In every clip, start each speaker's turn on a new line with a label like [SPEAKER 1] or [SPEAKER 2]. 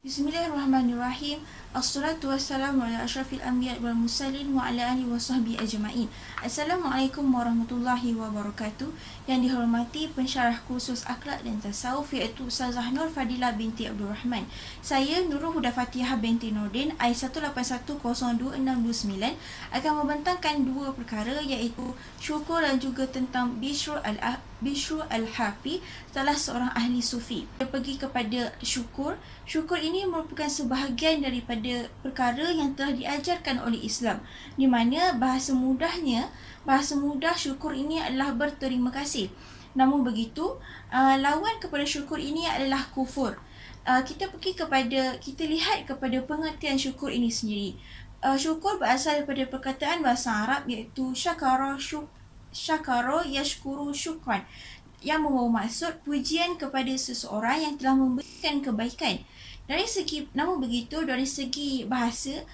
[SPEAKER 1] Bismillahirrahmanirrahim. Assalatu wassalamu ala asyrafil anbiya wal mursalin wa ala alihi wa sahbihi ajma'in. Assalamualaikum warahmatullahi wabarakatuh. Yang dihormati pensyarah kursus akhlak dan tasawuf iaitu Ustazah Nur Fadilah binti Abdul Rahman. Saya Nurul Huda Fatihah binti Nordin I1810269 akan membentangkan dua perkara iaitu syukur dan juga tentang Bishr al-Hafi, salah seorang ahli sufi. Dia pergi kepada syukur. Syukur ini merupakan sebahagian daripada perkara yang telah diajarkan oleh Islam, di mana bahasa mudah syukur ini adalah berterima kasih. Namun begitu, lawan kepada syukur ini adalah kufur. Kita lihat kepada pengertian syukur ini sendiri. Syukur berasal daripada perkataan bahasa Arab iaitu syakara yashkuru syukran, yang membawa maksud pujian kepada seseorang yang telah memberikan kebaikan. Namun begitu, dari segi bahasa,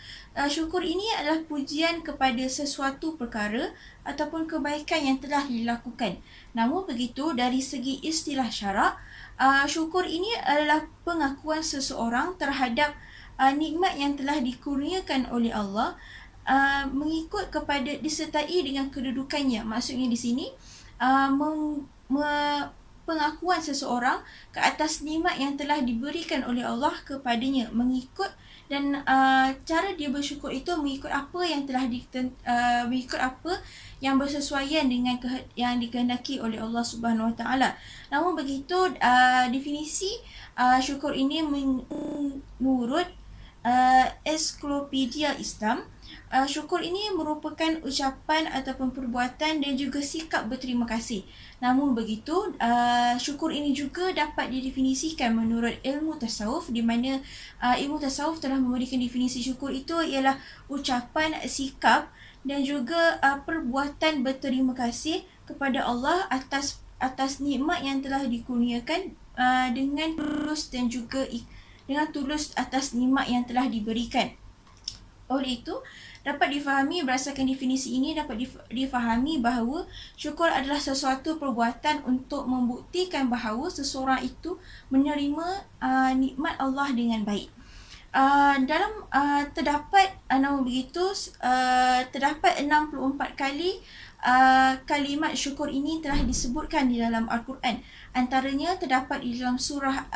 [SPEAKER 1] syukur ini adalah pujian kepada sesuatu perkara ataupun kebaikan yang telah dilakukan. Namun begitu, dari segi istilah syarak, syukur ini adalah pengakuan seseorang terhadap nikmat yang telah dikurniakan oleh Allah, mengikut kepada disertai dengan kedudukannya. Maksudnya di sini pengakuan seseorang ke atas nikmat yang telah diberikan oleh Allah kepadanya, mengikut dan cara dia bersyukur itu mengikut apa yang telah mengikut apa yang bersesuaian dengan yang dikehendaki oleh Allah Subhanahu Wa Taala. Namun begitu, definisi syukur ini menurut Ensiklopedia Islam, syukur ini merupakan ucapan ataupun perbuatan dan juga sikap berterima kasih. Namun begitu, syukur ini juga dapat didefinisikan menurut ilmu tasawuf, di mana ilmu tasawuf telah memberikan definisi syukur itu ialah ucapan, sikap dan juga perbuatan berterima kasih kepada Allah atas nikmat yang telah dikurniakan dengan tulus dan juga dengan tulus atas nikmat yang telah diberikan. Oleh itu, dapat difahami berdasarkan definisi ini, dapat difahami bahawa syukur adalah sesuatu perbuatan untuk membuktikan bahawa seseorang itu menerima nikmat Allah dengan baik. Terdapat 64 kali kalimat syukur ini telah disebutkan di dalam Al-Quran. Antaranya terdapat di dalam surah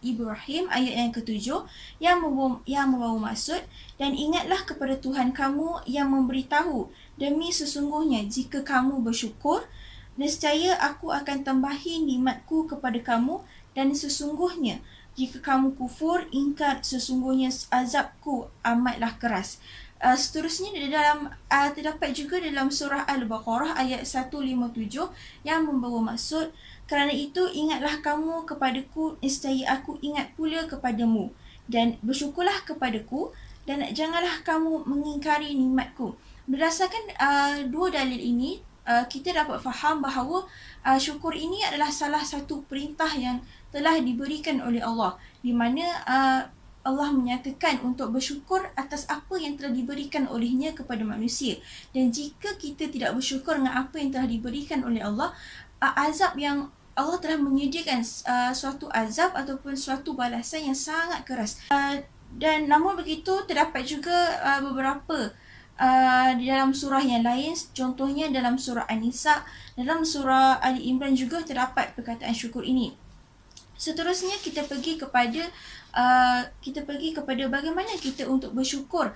[SPEAKER 1] Ibrahim ayat yang ke-7 yang membawa maksud, dan ingatlah kepada Tuhan kamu yang memberitahu, demi sesungguhnya jika kamu bersyukur, nescaya aku akan tambahi nikmatku kepada kamu, dan sesungguhnya jika kamu kufur, ingkar, sesungguhnya azabku amatlah keras. Seterusnya terdapat juga dalam surah Al-Baqarah ayat 157 yang membawa maksud, kerana itu ingatlah kamu kepadaku, nescaya aku ingat pula kepadamu, dan bersyukurlah kepadaku, dan janganlah kamu mengingkari nikmatku. Berdasarkan dua dalil ini, kita dapat faham bahawa syukur ini adalah salah satu perintah yang telah diberikan oleh Allah, di mana Allah menyatakan untuk bersyukur atas apa yang telah diberikan olehnya kepada manusia. Dan jika kita tidak bersyukur dengan apa yang telah diberikan oleh Allah, azab yang Allah telah menyediakan suatu azab ataupun suatu balasan yang sangat keras. Dan namun begitu, terdapat juga beberapa di dalam surah yang lain, contohnya dalam surah An-Nisa, dalam surah Ali Imran juga terdapat perkataan syukur ini. Seterusnya kita pergi kepada bagaimana kita untuk bersyukur.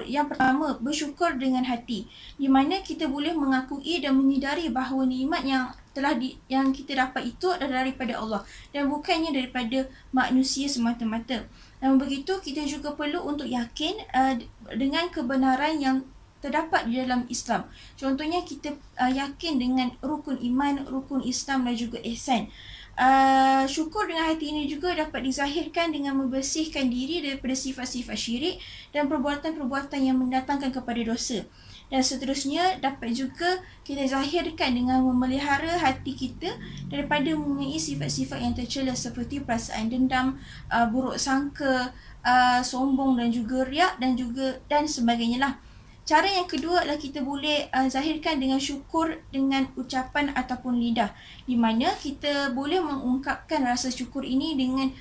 [SPEAKER 1] Yang pertama, bersyukur dengan hati, di mana kita boleh mengakui dan menyedari bahawa nikmat yang kita dapat itu adalah daripada Allah dan bukannya daripada manusia semata-mata. Dan begitu, kita juga perlu untuk yakin dengan kebenaran yang terdapat di dalam Islam. Contohnya, kita yakin dengan rukun iman, rukun Islam dan juga ihsan. Syukur dengan hati ini juga dapat dizahirkan dengan membersihkan diri daripada sifat-sifat syirik dan perbuatan-perbuatan yang mendatangkan kepada dosa. Dan seterusnya, dapat juga kita zahirkan dengan memelihara hati kita daripada mempunyai sifat-sifat yang tercela seperti perasaan dendam, buruk sangka, sombong dan juga riak dan sebagainya lah. Cara yang kedua adalah kita boleh zahirkan dengan syukur dengan ucapan ataupun lidah, di mana kita boleh mengungkapkan rasa syukur ini dengan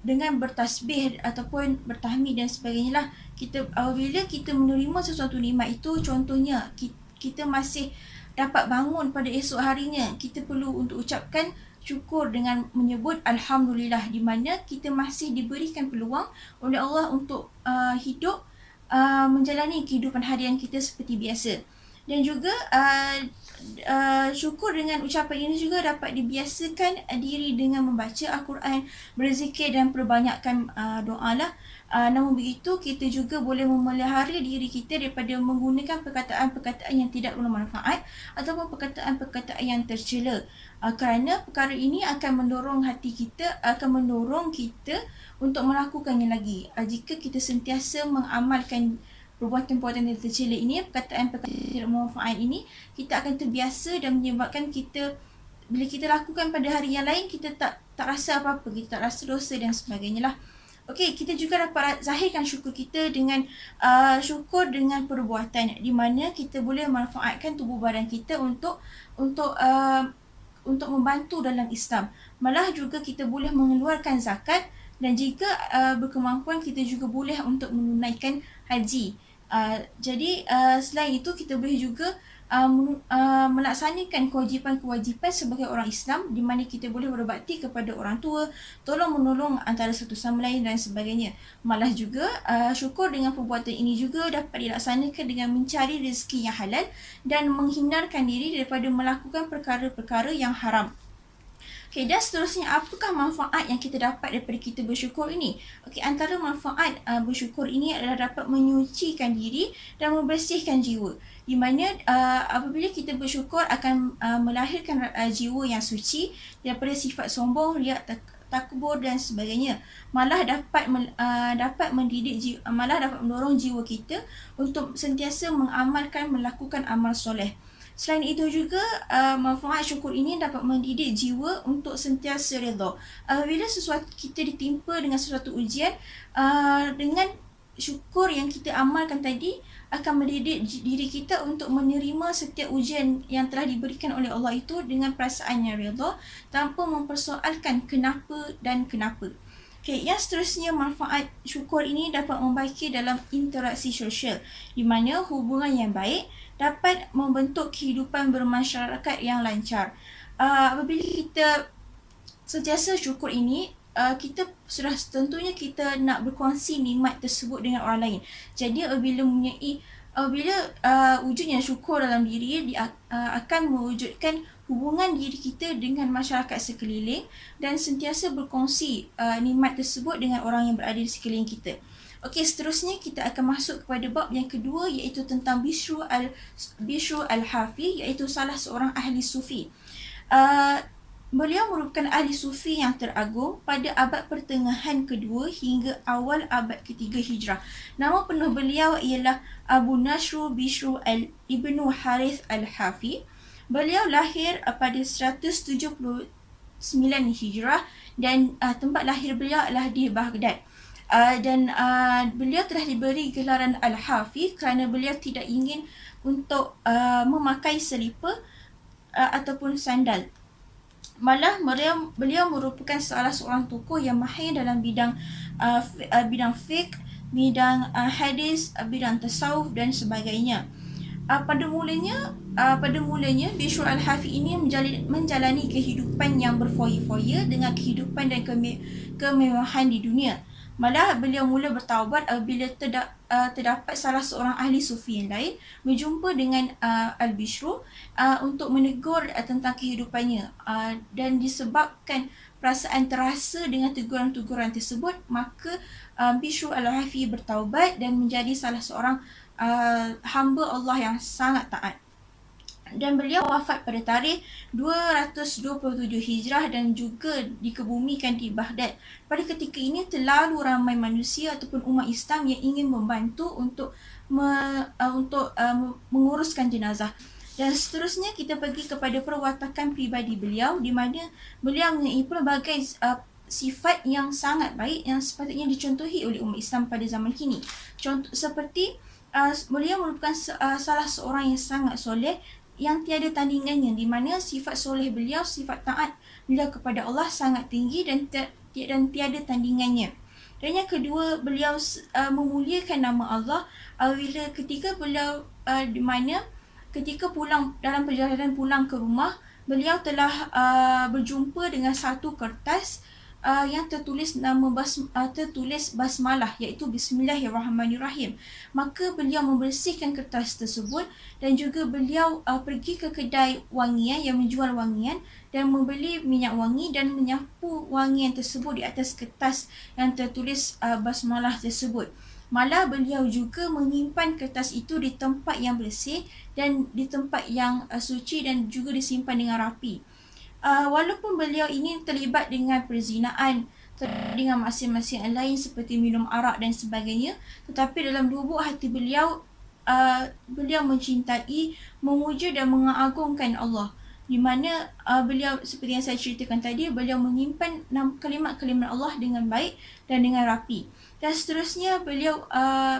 [SPEAKER 1] dengan bertasbih ataupun bertahmid dan sebagainya lah. Kita apabila kita menerima sesuatu nikmat itu, contohnya kita masih dapat bangun pada esok harinya, kita perlu untuk ucapkan syukur dengan menyebut Alhamdulillah, di mana kita masih diberikan peluang oleh Allah untuk hidup, menjalani kehidupan harian kita seperti biasa. Dan juga syukur dengan ucapan ini juga dapat dibiasakan diri dengan membaca Al-Quran, berzikir dan perbanyakkan doa lah. Namun begitu, kita juga boleh memelihara diri kita daripada menggunakan perkataan-perkataan yang tidak bermanfaat ataupun perkataan-perkataan yang tercela. Kerana perkara ini akan mendorong kita untuk melakukannya lagi. Jika kita sentiasa mengamalkan perbuatan-perbuatan yang tercela ini, perkataan-perkataan yang tidak bermanfaat ini, kita akan terbiasa dan menyebabkan kita, bila kita lakukan pada hari yang lain, kita tak rasa apa-apa, kita tak rasa dosa dan sebagainya lah. Okey, kita juga dapat zahirkan syukur kita dengan syukur dengan perbuatan, di mana kita boleh manfaatkan tubuh badan kita untuk membantu dalam Islam. Malah juga kita boleh mengeluarkan zakat, dan jika berkemampuan, kita juga boleh untuk menunaikan haji. Jadi selain itu, kita boleh juga melaksanakan kewajipan-kewajipan sebagai orang Islam, di mana kita boleh berbakti kepada orang tua, tolong-menolong antara satu sama lain dan sebagainya. Malah juga syukur dengan perbuatan ini juga dapat dilaksanakan dengan mencari rezeki yang halal dan menghindarkan diri daripada melakukan perkara-perkara yang haram. Okay, dan seterusnya, apakah manfaat yang kita dapat daripada kita bersyukur ini? Okay, antara manfaat bersyukur ini adalah dapat menyucikan diri dan membersihkan jiwa. Di mana apabila kita bersyukur akan melahirkan jiwa yang suci daripada sifat sombong, riak, takbur dan sebagainya. Malah dapat mendorong jiwa kita untuk sentiasa melakukan amal soleh. Selain itu juga, manfaat syukur ini dapat mendidik jiwa untuk sentiasa redha. Bila kita ditimpa dengan sesuatu ujian, dengan syukur yang kita amalkan tadi, akan mendidik diri kita untuk menerima setiap ujian yang telah diberikan oleh Allah itu dengan perasaan yang redha, tanpa mempersoalkan kenapa dan kenapa. Okay, yang seterusnya, manfaat syukur ini dapat membaiki dalam interaksi sosial, di mana hubungan yang baik dapat membentuk kehidupan bermasyarakat yang lancar. Apabila kita sentiasa syukur ini, kita sudah tentunya kita nak berkongsi nikmat tersebut dengan orang lain. Jadi apabila wujudnya syukur dalam diri, dia akan mewujudkan hubungan diri kita dengan masyarakat sekeliling dan sentiasa berkongsi nikmat tersebut dengan orang yang berada di sekeliling kita. Okey, seterusnya kita akan masuk kepada bab yang kedua, iaitu tentang Bishr al-Hafi, iaitu salah seorang ahli sufi. Beliau merupakan ahli sufi yang teragung pada abad pertengahan kedua hingga awal abad ketiga Hijrah. Nama penuh beliau ialah Abu Nashr Bishr ibnu Harith al-Hafi. Beliau lahir pada 179 Hijrah dan tempat lahir beliau adalah di Baghdad. Dan beliau telah diberi gelaran Al-Hafi kerana beliau tidak ingin untuk memakai selipar ataupun sandal. Malah beliau merupakan salah seorang tokoh yang mahir dalam bidang fiqh, bidang hadis, bidang tasawuf dan sebagainya. Pada mulanya Bishr al-Hafi ini menjalani kehidupan yang berfoya-foya dengan kehidupan dan kemewahan di dunia. Malah beliau mula bertaubat apabila terdapat salah seorang ahli sufi yang lain berjumpa dengan Al-Bishr untuk menegur tentang kehidupannya, dan disebabkan perasaan terasa dengan teguran-teguran tersebut, maka Bishr al-Hafi bertaubat dan menjadi salah seorang hamba Allah yang sangat taat. Dan beliau wafat pada tarikh 227 Hijrah dan juga dikebumikan di Baghdad. Pada ketika ini terlalu ramai manusia ataupun umat Islam yang ingin membantu untuk menguruskan jenazah. Dan seterusnya kita pergi kepada perwatakan pribadi beliau, di mana beliau mempunyai pelbagai sifat yang sangat baik yang sepatutnya dicontohi oleh umat Islam pada zaman kini. Contoh seperti beliau merupakan salah seorang yang sangat soleh, yang tiada tandingannya, di mana sifat soleh beliau, sifat taat beliau kepada Allah sangat tinggi dan dan tiada tandingannya. Dan yang kedua, beliau memuliakan nama Allah apabila ketika beliau di mana ketika pulang dalam perjalanan pulang ke rumah, beliau telah berjumpa dengan satu kertas yang tertulis tertulis basmalah, iaitu Bismillahirrahmanirrahim. Maka beliau membersihkan kertas tersebut dan juga beliau pergi ke kedai wangian yang menjual wangian dan membeli minyak wangi dan menyapu wangian tersebut di atas kertas yang tertulis basmalah tersebut. Malah beliau juga menyimpan kertas itu di tempat yang bersih dan di tempat yang suci dan juga disimpan dengan rapi. Walaupun beliau ini terlibat dengan perzinaan, dengan maksiat-maksiat lain seperti minum arak dan sebagainya, tetapi dalam lubuk hati beliau, beliau mencintai, memuja dan mengagungkan Allah. Di mana beliau, seperti yang saya ceritakan tadi, beliau menyimpan kalimat-kalimat Allah dengan baik dan dengan rapi. Dan seterusnya,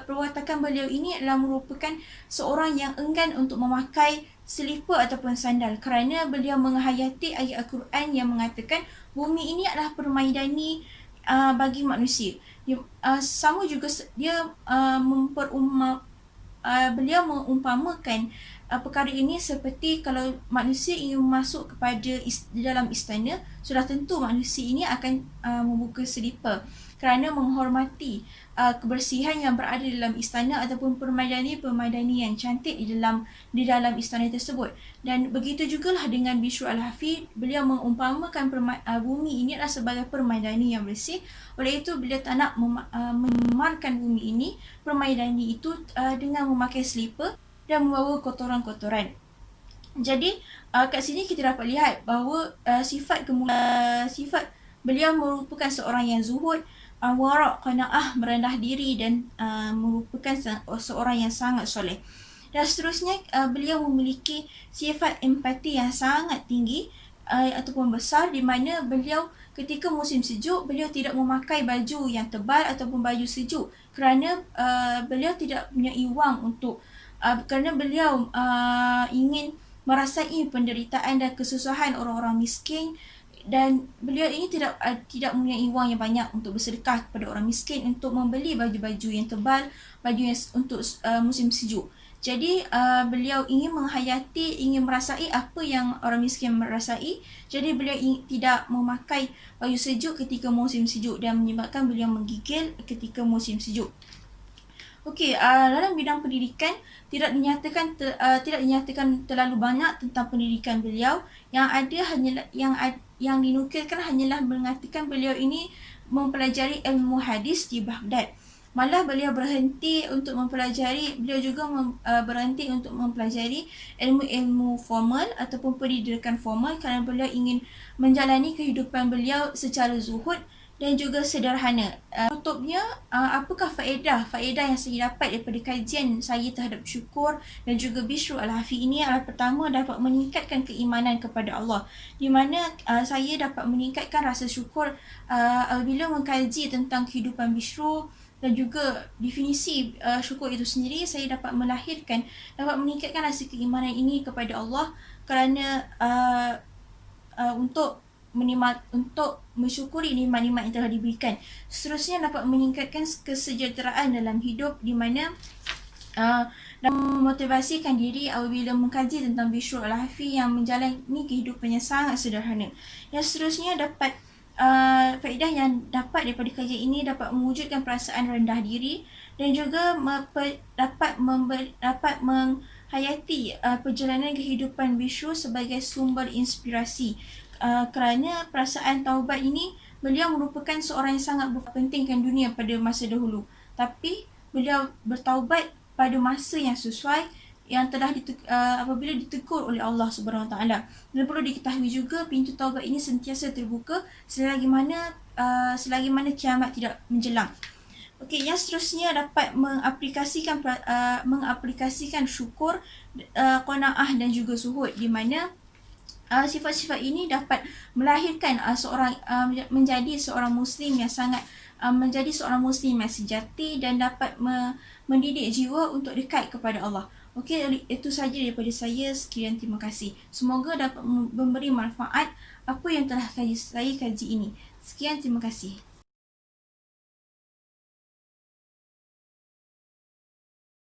[SPEAKER 1] perwatakan beliau ini adalah merupakan seorang yang enggan untuk memakai selipar ataupun sandal kerana beliau menghayati ayat Al-Quran yang mengatakan bumi ini adalah permaidani bagi manusia. Sama juga dia beliau mengumpamakan perkara ini seperti kalau manusia ingin masuk di dalam istana, sudah tentu manusia ini akan membuka selipar kerana menghormati kebersihan yang berada dalam istana ataupun permaidani yang cantik di dalam istana tersebut. Dan begitu jugalah dengan Bishr Al-Hafi, beliau mengumpamakan bumi ini adalah sebagai permaidani yang bersih. Oleh itu beliau tak nak memarkan bumi ini, permaidani itu, dengan memakai selipar dan membawa kotoran-kotoran. Jadi kat sini kita dapat lihat bahawa sifat beliau merupakan seorang yang zuhud, warak, qanaah, merendah diri dan merupakan seorang yang sangat soleh. Dan seterusnya, beliau memiliki sifat empati yang sangat tinggi ataupun besar, di mana beliau ketika musim sejuk, beliau tidak memakai baju yang tebal ataupun baju sejuk kerana beliau tidak punya wang untuk kerana beliau ingin merasai penderitaan dan kesusahan orang-orang miskin, dan beliau ini tidak mempunyai wang yang banyak untuk bersedekah kepada orang miskin untuk membeli baju-baju yang tebal, baju yang untuk musim sejuk. Jadi beliau ingin ingin merasai apa yang orang miskin merasai. Jadi beliau tidak memakai baju sejuk ketika musim sejuk dan menyebabkan beliau menggigil ketika musim sejuk. Okey, dalam bidang pendidikan tidak dinyatakan terlalu banyak tentang pendidikan beliau. Yang ada hanyalah yang dinukilkan hanyalah mengatakan beliau ini mempelajari ilmu hadis di Baghdad. Malah beliau berhenti untuk mempelajari ilmu formal ataupun pendidikan formal kerana beliau ingin menjalani kehidupan beliau secara zuhud dan juga sederhana. Tutupnya, apakah faedah yang saya dapat daripada kajian saya terhadap syukur dan juga Bishr Al-Hafi ini adalah, pertama, dapat meningkatkan keimanan kepada Allah, di mana saya dapat meningkatkan rasa syukur apabila mengkaji tentang kehidupan Bishr dan juga definisi syukur itu sendiri. Saya dapat meningkatkan rasa keimanan ini kepada Allah kerana untuk mensyukuri nikmat-nikmat yang telah diberikan. Seterusnya, dapat meningkatkan kesejahteraan dalam hidup, di mana dan memotivasikan diri apabila mengkaji tentang Bishr Al-Hafi yang menjalani kehidupan yang sangat sederhana. Yang seterusnya, faedah yang dapat daripada kajian ini dapat mewujudkan perasaan rendah diri dan juga dapat menghayati perjalanan kehidupan Bishr sebagai sumber inspirasi. Kerana perasaan taubat ini, beliau merupakan seorang yang sangat berpentingkan dunia pada masa dahulu. Tapi beliau bertaubat pada masa yang sesuai, yang telah apabila ditegur oleh Allah Subhanahu Wa Taala. Dan perlu diketahui juga, pintu taubat ini sentiasa terbuka selagi mana kiamat tidak menjelang. Okey, yang seterusnya dapat mengaplikasikan syukur, qanaah dan juga zuhud, di mana sifat-sifat ini dapat melahirkan menjadi seorang Muslim yang sejati dan dapat mendidik jiwa untuk dekat kepada Allah. Okey, itu sahaja daripada saya. Sekian, terima kasih. Semoga dapat memberi manfaat apa yang telah saya kaji ini. Sekian, terima kasih.